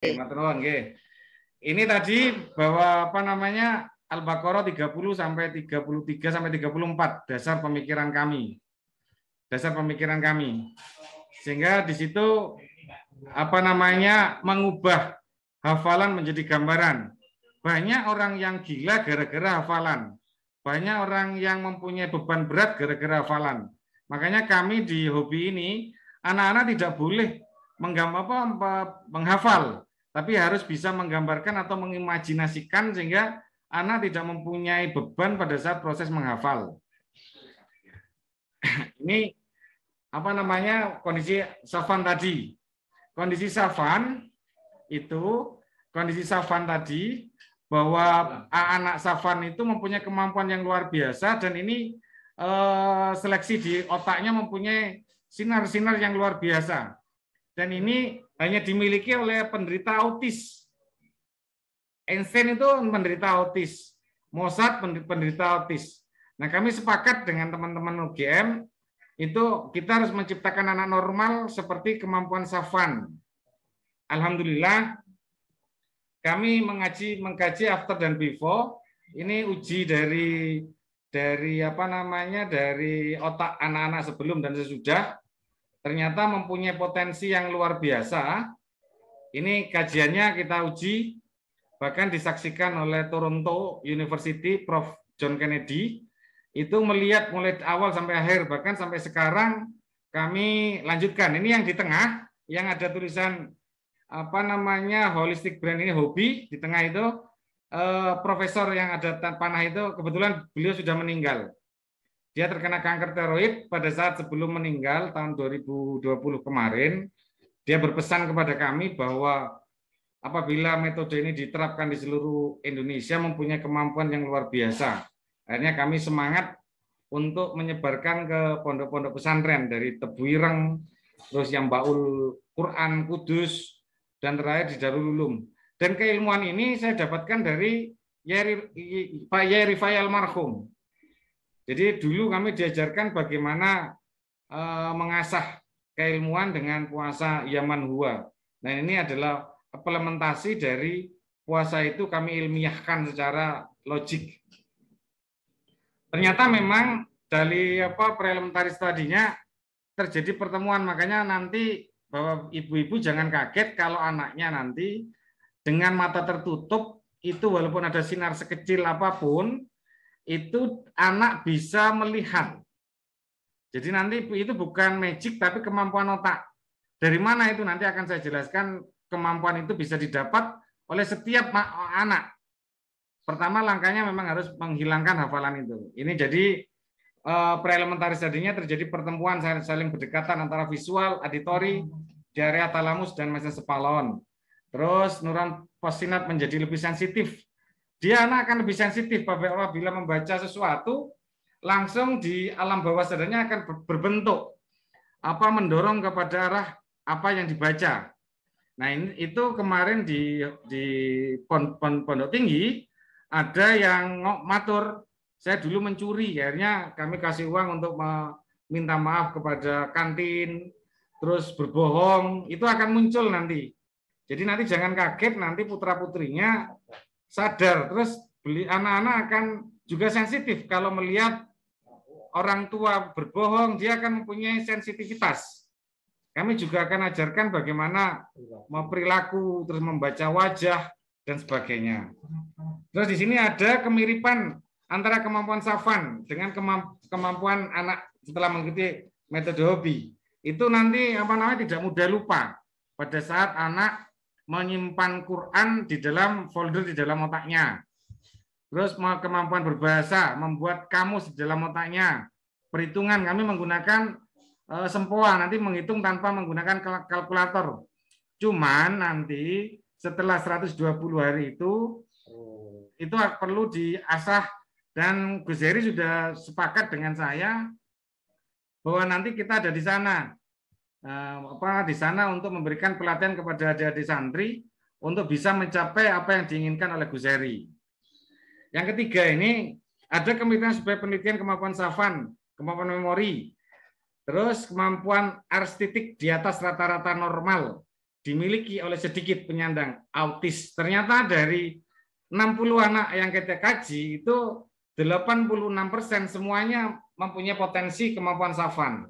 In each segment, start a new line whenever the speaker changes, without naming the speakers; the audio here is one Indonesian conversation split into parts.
Matur nuwun nggih. Ini tadi bahwa apa namanya Al-Baqarah 30 sampai 33 sampai 34 dasar pemikiran kami. Dasar pemikiran kami. Sehingga di situ apa namanya mengubah hafalan menjadi gambaran. Banyak orang yang gila gara-gara hafalan. Banyak orang yang mempunyai beban berat gara-gara hafalan. Makanya kami di hobi ini anak-anak tidak boleh menghafal, tapi harus bisa menggambarkan atau mengimajinasikan sehingga anak tidak mempunyai beban pada saat proses menghafal. Ini apa namanya kondisi Safwan tadi. Kondisi Safwan tadi bahwa anak Safwan itu mempunyai kemampuan yang luar biasa dan ini seleksi di otaknya mempunyai sinar-sinar yang luar biasa. Dan ini hanya dimiliki oleh penderita autis. Einstein itu penderita autis, Mozart penderita autis. Nah, kami sepakat dengan teman-teman UGM itu kita harus menciptakan anak normal seperti kemampuan Safwan. Alhamdulillah kami mengkaji after dan before. Ini uji dari apa namanya dari otak anak-anak sebelum dan sesudah. Ternyata mempunyai potensi yang luar biasa. Ini kajiannya kita uji, bahkan disaksikan oleh Toronto University, Prof. John Kennedy, itu melihat mulai awal sampai akhir, bahkan sampai sekarang kami lanjutkan. Ini yang di tengah, yang ada tulisan apa namanya holistic brain ini hobi, di tengah itu profesor yang ada panah itu, kebetulan beliau sudah meninggal. Dia terkena kanker tiroid pada saat sebelum meninggal tahun 2020 kemarin. Dia berpesan kepada kami bahwa apabila metode ini diterapkan di seluruh Indonesia mempunyai kemampuan yang luar biasa. Akhirnya kami semangat untuk menyebarkan ke pondok-pondok pesantren dari Tebuireng, terus yang Baul Quran Kudus, dan terakhir di Darul Ulum. Dan keilmuan ini saya dapatkan dari Pak Yai Rifai almarhum. Jadi dulu kami diajarkan bagaimana mengasah keilmuan dengan puasa Yaman Huwa. Nah, ini adalah implementasi dari puasa itu kami ilmiahkan secara logik. Ternyata memang dari preelementaris tadinya terjadi pertemuan, makanya nanti bahwa ibu-ibu jangan kaget kalau anaknya nanti dengan mata tertutup itu walaupun ada sinar sekecil apapun itu anak bisa melihat. Jadi nanti itu bukan magic tapi kemampuan otak. Dari mana itu nanti akan saya jelaskan. Kemampuan itu bisa didapat oleh setiap anak. Pertama langkahnya memang harus menghilangkan hafalan itu. Ini jadi preelementaris tadinya terjadi pertemuan saling berdekatan antara visual, auditori, di area talamus dan mesencephalon. Terus neuron postsinap menjadi lebih sensitif. Dia anak akan lebih sensitif apabila membaca sesuatu, langsung di alam bawah sadarnya akan berbentuk mendorong kepada arah apa yang dibaca. Nah, itu kemarin di Pondok Tinggi ada yang matur, saya dulu mencuri, akhirnya kami kasih uang untuk meminta maaf kepada kantin, terus berbohong, itu akan muncul nanti. Jadi nanti jangan kaget nanti putra-putrinya sadar, terus anak-anak akan juga sensitif kalau melihat orang tua berbohong, dia akan mempunyai sensitivitas. Kami juga akan ajarkan bagaimana perilaku, terus membaca wajah dan sebagainya. Terus di sini ada kemiripan antara kemampuan Safwan dengan kemampuan anak setelah mengikuti metode hobi. Itu nanti tidak mudah lupa pada saat anak menyimpan Quran di dalam folder di dalam otaknya. Terus kemampuan berbahasa, membuat kamus di dalam otaknya. Perhitungan kami menggunakan sempoa, nanti menghitung tanpa menggunakan kalkulator. Cuman nanti setelah 120 hari itu perlu diasah dan Gus Heri sudah sepakat dengan saya bahwa nanti kita ada di sana. Di sana untuk memberikan pelatihan kepada adik-adik santri untuk bisa mencapai apa yang diinginkan oleh Gus Heri. Yang ketiga ini ada penelitian kemampuan Safwan, kemampuan memori, terus kemampuan arestetik di atas rata-rata normal. dimiliki oleh sedikit penyandang autis. Ternyata dari 60 anak yang kita kaji itu 86% semuanya mempunyai potensi kemampuan Savant.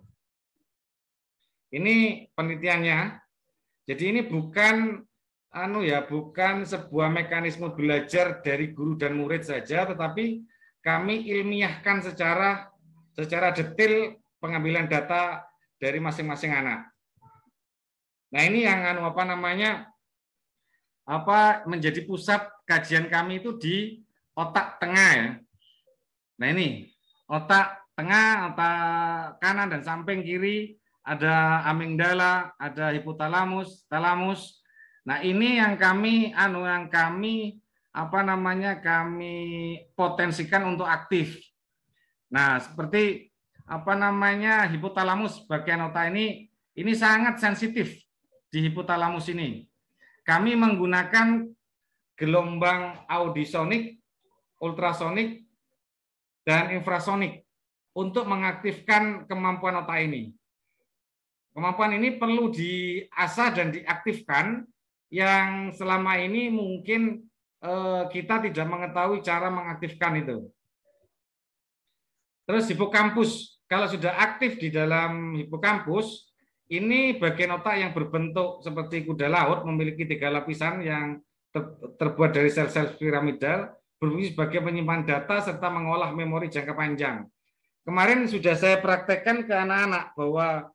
Ini penelitiannya. Jadi ini bukan bukan sebuah mekanisme belajar dari guru dan murid saja, tetapi kami ilmiahkan secara detail pengambilan data dari masing-masing anak. Nah, ini yang menjadi pusat kajian kami itu di otak tengah ya. Nah, ini otak tengah, otak kanan dan samping kiri ada amigdala, ada hipotalamus, talamus. Nah, ini yang kami kami potensikan untuk aktif. Nah, seperti hipotalamus bagian otak ini sangat sensitif di hipotalamus ini. Kami menggunakan gelombang audisonik, ultrasonik, dan infrasonik untuk mengaktifkan kemampuan otak ini. Kemampuan ini perlu diasah dan diaktifkan yang selama ini mungkin kita tidak mengetahui cara mengaktifkan itu. Terus hipokampus, kalau sudah aktif di dalam hipokampus, ini bagian otak yang berbentuk seperti kuda laut, memiliki 3 lapisan yang terbuat dari sel-sel piramidal, berfungsi sebagai penyimpan data serta mengolah memori jangka panjang. Kemarin sudah saya praktekkan ke anak-anak bahwa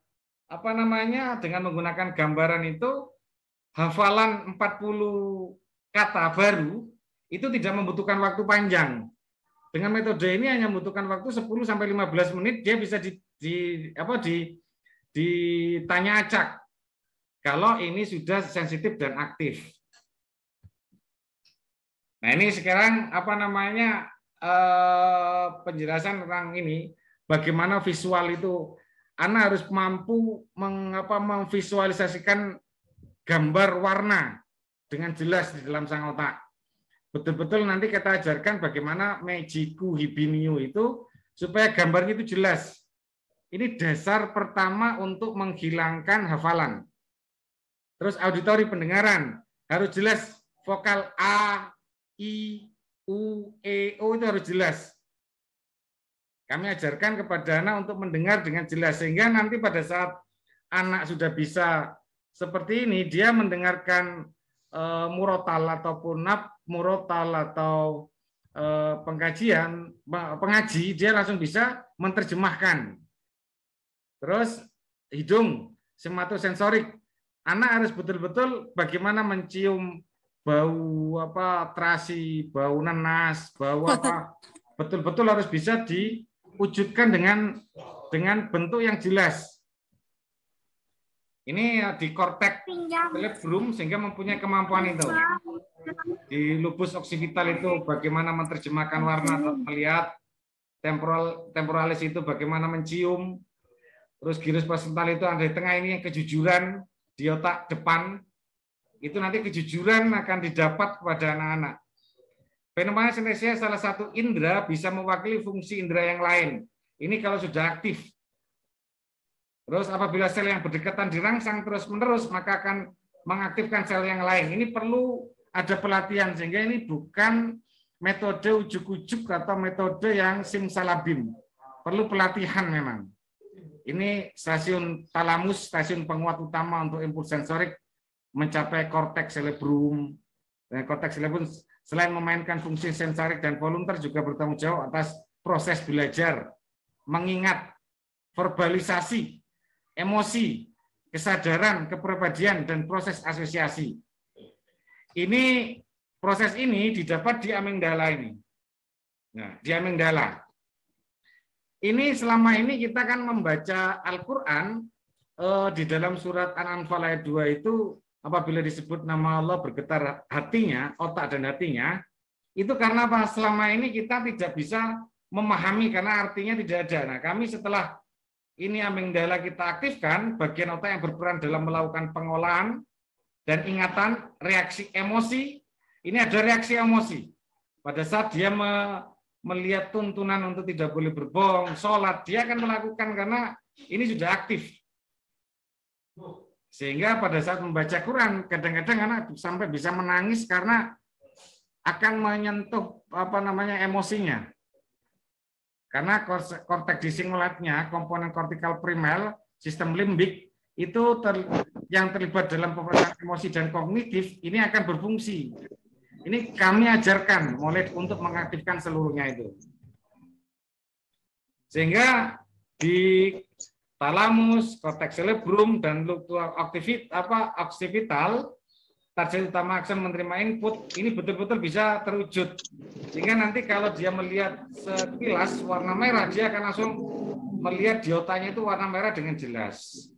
dengan menggunakan gambaran itu hafalan 40 kata baru itu tidak membutuhkan waktu panjang. Dengan metode ini hanya membutuhkan waktu 10 sampai 15 menit, dia bisa ditanya acak kalau ini sudah sensitif dan aktif. Nah, ini sekarang penjelasan tentang ini, bagaimana visual itu. Anak harus mampu memvisualisasikan gambar warna dengan jelas di dalam sang otak. Betul-betul nanti kita ajarkan bagaimana Meijiku Hibiniu itu supaya gambarnya itu jelas. Ini dasar pertama untuk menghilangkan hafalan. Terus auditori pendengaran harus jelas, vokal A, I, U, E, O itu harus jelas. Kami ajarkan kepada anak untuk mendengar dengan jelas, sehingga nanti pada saat anak sudah bisa seperti ini, dia mendengarkan murotal ataupun murotal atau pengaji, dia langsung bisa menerjemahkan. Terus hidung, sematosensorik, anak harus betul-betul bagaimana mencium bau terasi, bau nanas, bau betul-betul harus bisa diwujudkan dengan bentuk yang jelas. Ini di korteks cerebrum sehingga mempunyai kemampuan itu. Di lubus occipital itu bagaimana menerjemahkan warna atau melihat, temporalis itu bagaimana mencium, terus gyrus placental itu ada di tengah ini yang kejujuran di otak depan. Itu nanti kejujuran akan didapat kepada anak-anak. Fenomena sinestesia salah satu indera bisa mewakili fungsi indera yang lain. Ini kalau sudah aktif. Terus apabila sel yang berdekatan dirangsang terus-menerus, maka akan mengaktifkan sel yang lain. Ini perlu ada pelatihan, sehingga ini bukan metode ujuk-ujuk atau metode yang simsalabim. Perlu pelatihan memang. Ini stasiun talamus, stasiun penguat utama untuk impuls sensorik, mencapai korteks cerebrum. Dan korteks cerebrum selain memainkan fungsi sensorik dan voluntar juga bertanggung jawab atas proses belajar, mengingat, verbalisasi, emosi, kesadaran, kepribadian, dan proses asosiasi. Proses ini didapat di amigdala ini. Nah, di amigdala. Ini selama ini kita kan membaca Al-Quran di dalam surat An-Anfal ayat 2 itu apabila disebut nama Allah bergetar hatinya, otak dan hatinya, itu karena apa? Selama ini kita tidak bisa memahami karena artinya tidak ada. Nah, kami setelah ini amigdala kita aktifkan, bagian otak yang berperan dalam melakukan pengolahan dan ingatan, reaksi emosi, ini ada reaksi emosi. Pada saat dia melihat tuntunan untuk tidak boleh berbohong, sholat, dia akan melakukan karena ini sudah aktif. Sehingga pada saat membaca Quran kadang-kadang anak sampai bisa menangis karena akan menyentuh emosinya. Karena korteks di singulatnya, komponen kortikal primer, sistem limbik itu yang terlibat dalam pemrosesan emosi dan kognitif ini akan berfungsi. Ini kami ajarkan mulai untuk mengaktifkan seluruhnya itu. Sehingga di talamus, korteks cerebrum, dan occipital, target utama aksen menerima input, ini betul-betul bisa terwujud. Sehingga nanti kalau dia melihat sekilas warna merah, dia akan langsung melihat di otaknya itu warna merah dengan jelas.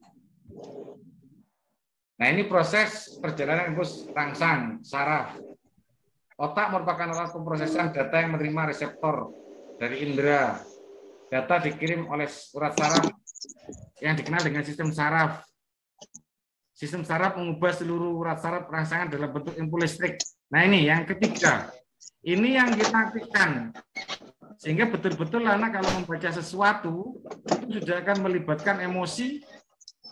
Nah, ini proses perjalanan impuls rangsang, saraf. Otak merupakan alat pemrosesan data yang menerima reseptor dari indera. Data dikirim oleh urat saraf yang dikenal dengan sistem saraf. Sistem saraf mengubah seluruh urat saraf rangsangan dalam bentuk impuls listrik. Nah, ini yang ketiga. Ini yang kita aktifkan. Sehingga betul-betul anak kalau membaca sesuatu, itu sudah akan melibatkan emosi,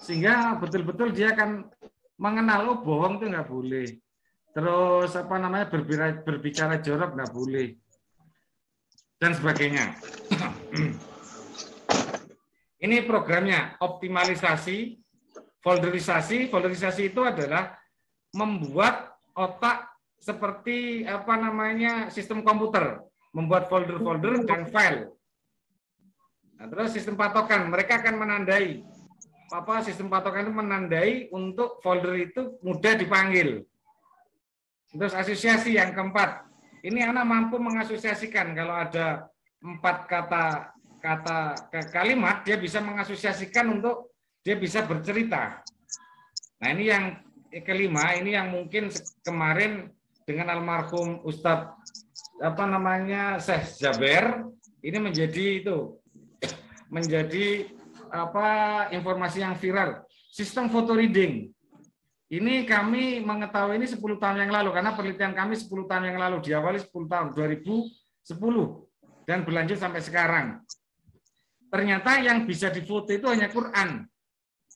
sehingga betul-betul dia akan mengenal, oh bohong itu nggak boleh. Terus berbicara jorok nggak boleh. Dan sebagainya. Ini programnya, optimalisasi, folderisasi. Folderisasi itu adalah membuat otak seperti sistem komputer, membuat folder-folder dan file. Nah, terus sistem patokan, mereka akan menandai. Sistem patokan itu menandai untuk folder itu mudah dipanggil. Terus asosiasi yang keempat, ini anak mampu mengasosiasikan kalau ada 4 kalimat, dia bisa mengasosiasikan untuk dia bisa bercerita. Nah, ini yang kelima, ini yang mungkin kemarin dengan almarhum Ustadz Syekh Jaber, ini menjadi informasi yang viral. Sistem photo reading. Ini kami mengetahui ini 10 tahun yang lalu, karena penelitian kami 10 tahun yang lalu, diawali 10 tahun, 2010, dan berlanjut sampai sekarang. Ternyata yang bisa difoto itu hanya Quran.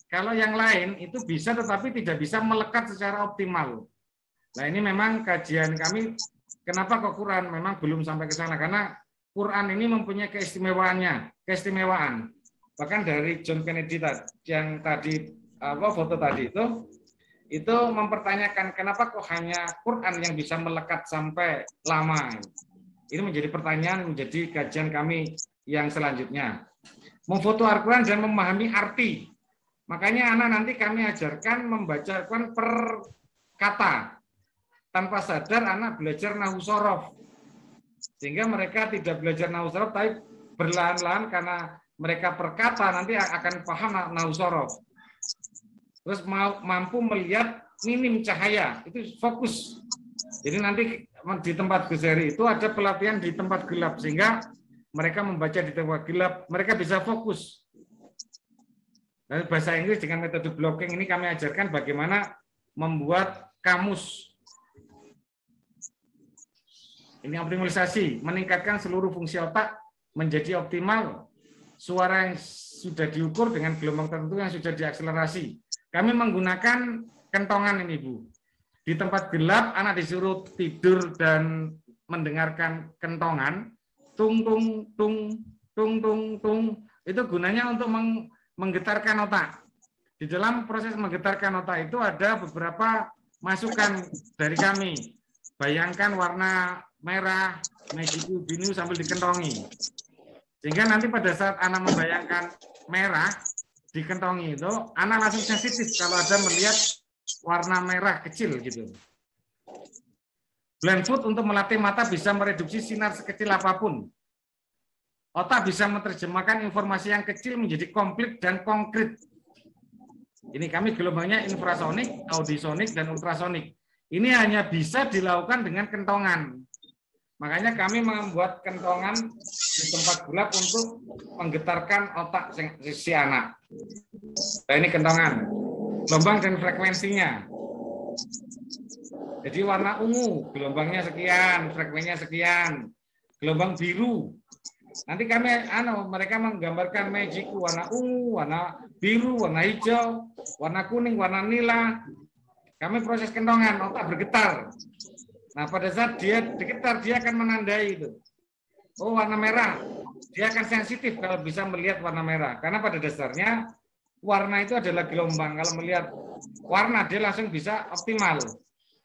Kalau yang lain itu bisa, tetapi tidak bisa melekat secara optimal. Nah, ini memang kajian kami, kenapa kok Quran? Memang belum sampai ke sana, karena Quran ini mempunyai keistimewaan. Bahkan dari John Kennedy yang tadi foto tadi itu mempertanyakan kenapa kok hanya Quran yang bisa melekat sampai lama. Ini menjadi pertanyaan, menjadi kajian kami yang selanjutnya. Memfoto Al-Quran dan memahami arti. Makanya anak nanti kami ajarkan membaca Al-Quran per kata. Tanpa sadar anak belajar nahwu shorof. Sehingga mereka tidak belajar nahwu shorof, tapi berlahan-lahan karena mereka per kata nanti akan paham nahwu shorof. Terus mampu melihat minim cahaya, itu fokus. Jadi nanti di tempat Ghazali itu ada pelatihan di tempat gelap, sehingga mereka membaca di tempat gelap, mereka bisa fokus. Dan bahasa Inggris dengan metode blocking ini kami ajarkan bagaimana membuat kamus. Ini optimalisasi, meningkatkan seluruh fungsi otak menjadi optimal. Suara yang sudah diukur dengan gelombang tertentu yang sudah diakselerasi. Kami menggunakan kentongan ini, Bu. Di tempat gelap, anak disuruh tidur dan mendengarkan kentongan. Tung, tung, tung, tung, tung, tung. Itu gunanya untuk menggetarkan otak. Di dalam proses menggetarkan otak itu ada beberapa masukan dari kami. Bayangkan warna merah, magiku, biru sambil dikentongi. Sehingga nanti pada saat anak membayangkan merah, dikentongi itu, anak langsung sensitif kalau ada melihat warna merah kecil gitu. Blindfold untuk melatih mata bisa mereduksi sinar sekecil apapun. Otak bisa menerjemahkan informasi yang kecil menjadi komplit dan konkret. Ini kami gelombangnya infrasonik, audisonik, dan ultrasonik. Ini hanya bisa dilakukan dengan kentongan. Makanya kami membuat kentongan di tempat gelap untuk menggetarkan otak si anak. Nah, ini kentongan. Gelombang dan frekuensinya. Jadi warna ungu, gelombangnya sekian, frekuensinya sekian. Gelombang biru, Nanti mereka menggambarkan magic warna ungu, warna biru, warna hijau, warna kuning, warna nila. Kami proses kentongan, otak bergetar. Nah, pada saat dia bergetar, dia akan menandai itu. Oh, warna merah. Dia akan sensitif kalau bisa melihat warna merah. Karena pada dasarnya warna itu adalah gelombang. Kalau melihat warna, dia langsung bisa optimal.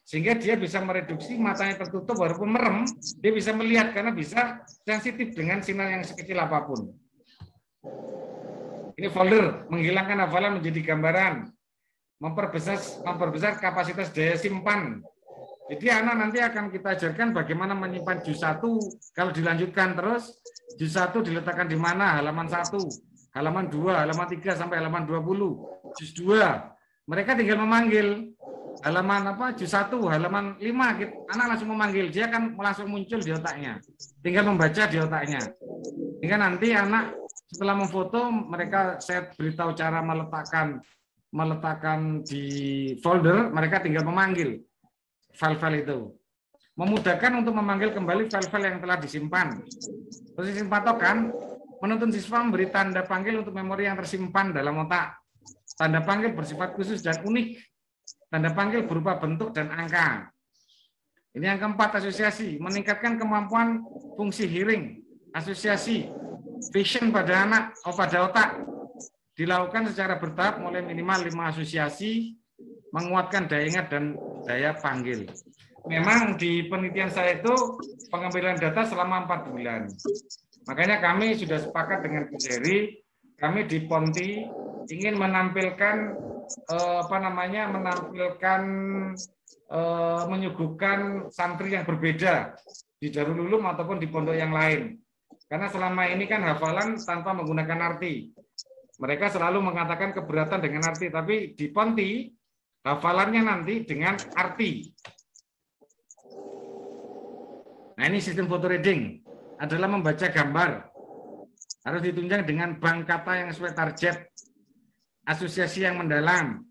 Sehingga dia bisa mereduksi, matanya tertutup walaupun merem, dia bisa melihat karena bisa sensitif dengan sinar yang sekecil apapun. Ini folder, menghilangkan hafalan menjadi gambaran, memperbesar kapasitas daya simpan. Jadi anak nanti akan kita ajarkan bagaimana menyimpan juz 1, kalau dilanjutkan terus, juz 1 diletakkan di mana, halaman 1, halaman 2, halaman 3, sampai halaman 20, juz 2. Mereka tinggal memanggil, halaman juz 1, halaman 5, anak langsung memanggil, dia akan langsung muncul di otaknya, tinggal membaca di otaknya. Hingga nanti anak setelah memfoto, mereka saya beritahu cara meletakkan di folder, mereka tinggal memanggil file-file itu. Memudahkan untuk memanggil kembali file-file yang telah disimpan. Posisi patokan, menuntun siswa memberi tanda panggil untuk memori yang tersimpan dalam otak. Tanda panggil bersifat khusus dan unik. Tanda panggil berupa bentuk dan angka. Ini yang keempat, asosiasi. Meningkatkan kemampuan fungsi hearing. Asosiasi. Vision pada pada otak. Dilakukan secara bertahap mulai minimal 5 asosiasi. Menguatkan daya ingat dan daya panggil. Memang di penelitian saya itu pengambilan data selama 4 bulan. Makanya kami sudah sepakat dengan Bu Jerry, kami di Ponti ingin menampilkan menyuguhkan santri yang berbeda di Darul Ulum ataupun di pondok yang lain. Karena selama ini kan hafalan tanpa menggunakan arti. Mereka selalu mengatakan keberatan dengan arti, tapi di Ponti hafalannya nanti dengan arti. Nah, ini sistem photo reading adalah membaca gambar. Harus ditunjang dengan bank kata yang sesuai target. Asosiasi yang mendalam.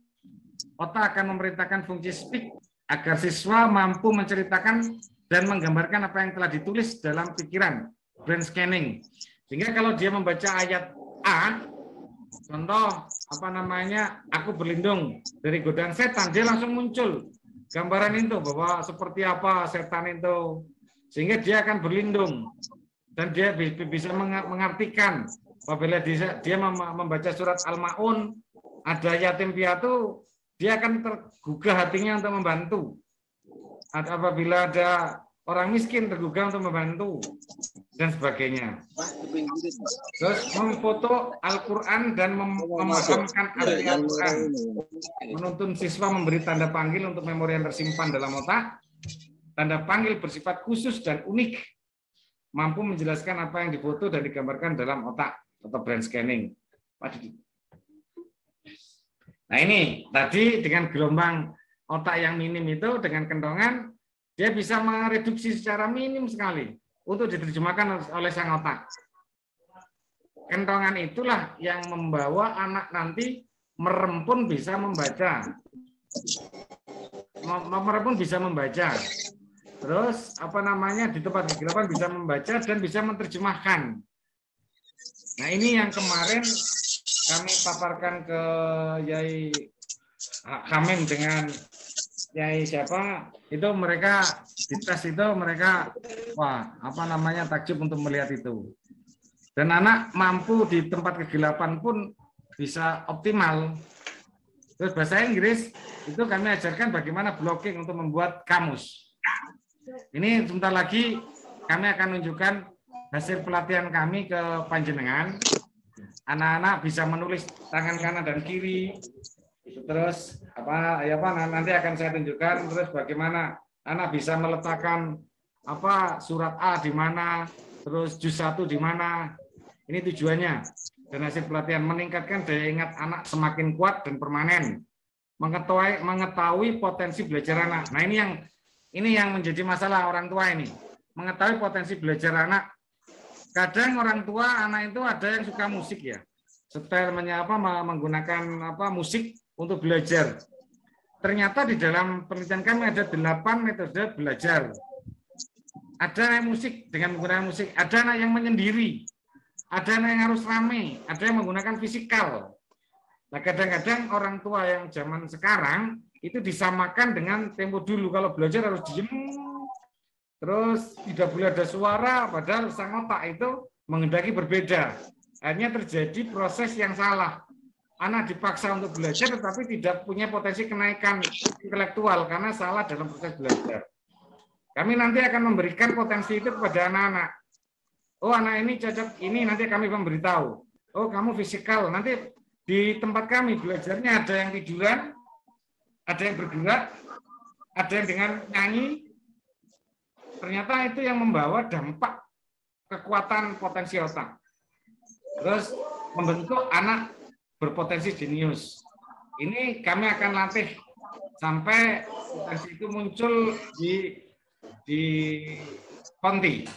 Otak akan memerintahkan fungsi speak agar siswa mampu menceritakan dan menggambarkan apa yang telah ditulis dalam pikiran. Brain scanning. Sehingga kalau dia membaca ayat A, contoh aku berlindung dari godaan setan, dia langsung muncul gambaran itu bahwa seperti apa setan itu, sehingga dia akan berlindung dan dia bisa mengartikan. Apabila dia membaca surat Al-Maun ada yatim piatu, dia akan tergugah hatinya untuk membantu. Apabila ada orang miskin tergugah untuk membantu dan sebagainya. Terus memfoto Al-Quran dan memahamkan arti Al-Quran. Menuntun siswa memberi tanda panggil untuk memori yang tersimpan dalam otak. Tanda panggil bersifat khusus dan unik. Mampu menjelaskan apa yang difoto dan digambarkan dalam otak atau brain scanning. Nah ini tadi dengan gelombang otak yang minim itu dengan kentongan, dia bisa mereduksi secara minim sekali untuk diterjemahkan oleh sang otak. Kentongan itulah yang membawa anak nanti merem pun bisa membaca. Merem pun bisa membaca. Terus di tempat kegelapan bisa membaca dan bisa menerjemahkan. Nah ini yang kemarin kami paparkan ke Yai Hamim dengan Yai siapa itu, mereka di tes itu mereka takjub untuk melihat itu. Dan anak mampu di tempat kegelapan pun bisa optimal. Terus bahasa Inggris itu kami ajarkan bagaimana blocking untuk membuat kamus. Ini sebentar lagi kami akan menunjukkan hasil pelatihan kami ke panjenengan. Anak-anak bisa menulis tangan kanan dan kiri. Terus nanti akan saya tunjukkan terus bagaimana anak bisa meletakkan surat A di mana, terus juz 1 di mana. Ini tujuannya. Dan hasil pelatihan meningkatkan daya ingat anak semakin kuat dan permanen. Mengetahui potensi belajar anak. Nah, ini yang menjadi masalah orang tua ini. Mengetahui potensi belajar anak. Kadang orang tua anak itu ada yang suka musik ya. Setel menggunakan musik untuk belajar. Ternyata di dalam penelitian kami ada 8 metode belajar. ada yang musik dengan menggunakan musik, ada anak yang menyendiri, ada anak yang harus rame, ada yang menggunakan fisikal. Nah, kadang-kadang orang tua yang zaman sekarang itu disamakan dengan tempo dulu. Kalau belajar harus diem, terus tidak boleh ada suara, padahal sang otak itu menghendaki berbeda. Akhirnya terjadi proses yang salah. Anak dipaksa untuk belajar, tetapi tidak punya potensi kenaikan intelektual karena salah dalam proses belajar. Kami nanti akan memberikan potensi itu kepada anak-anak. Oh, anak ini cocok ini, nanti kami memberitahu. Oh, kamu fisikal. Nanti di tempat kami belajarnya ada yang tiduran, ada yang bergerak, ada yang dengan nyanyi. Ternyata itu yang membawa dampak kekuatan potensi otak. Terus membentuk anak berpotensi jenius. Ini kami akan latih sampai potensi itu muncul di Ponti.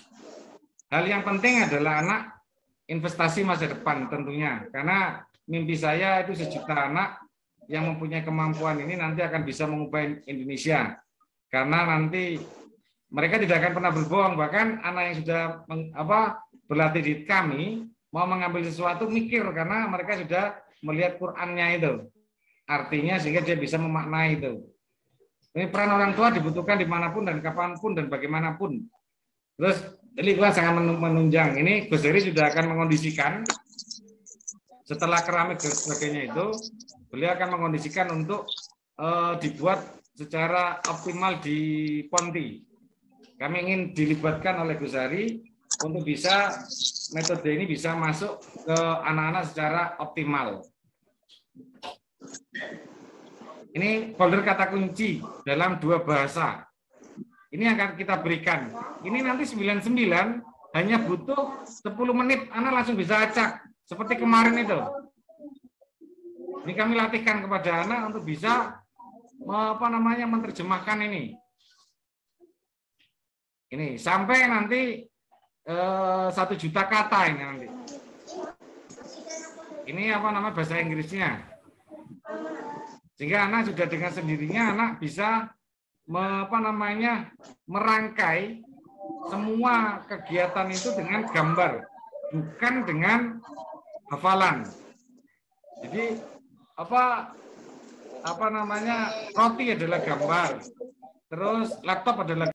Hal yang penting adalah anak investasi masa depan tentunya, karena mimpi saya itu 1 juta anak yang mempunyai kemampuan ini nanti akan bisa mengubah Indonesia, karena nanti mereka tidak akan pernah berbohong. Bahkan anak yang sudah berlatih di kami mau mengambil sesuatu mikir karena mereka sudah melihat Qur'annya itu, artinya sehingga dia bisa memaknai itu. Ini peran orang tua dibutuhkan dimanapun dan kapanpun dan bagaimanapun. Terus ini kelas sangat menunjang. Ini Gus Heri sudah akan mengondisikan setelah keramik dan sebagainya itu, beliau akan mengondisikan untuk dibuat secara optimal di Ponti. Kami ingin dilibatkan oleh Gus Heri untuk bisa metode ini bisa masuk ke anak-anak secara optimal. Ini folder kata kunci dalam 2 bahasa. Ini akan kita berikan. Ini nanti 99 hanya butuh 10 menit, anak langsung bisa acak. Seperti kemarin itu. Ini kami latihkan kepada anak untuk bisa menerjemahkan ini. Ini sampai nanti 1 juta kata ini nanti. Ini bahasa Inggrisnya. Sehingga anak sudah dengan sendirinya anak bisa merangkai semua kegiatan itu dengan gambar, bukan dengan hafalan. Jadi roti adalah gambar, terus laptop adalah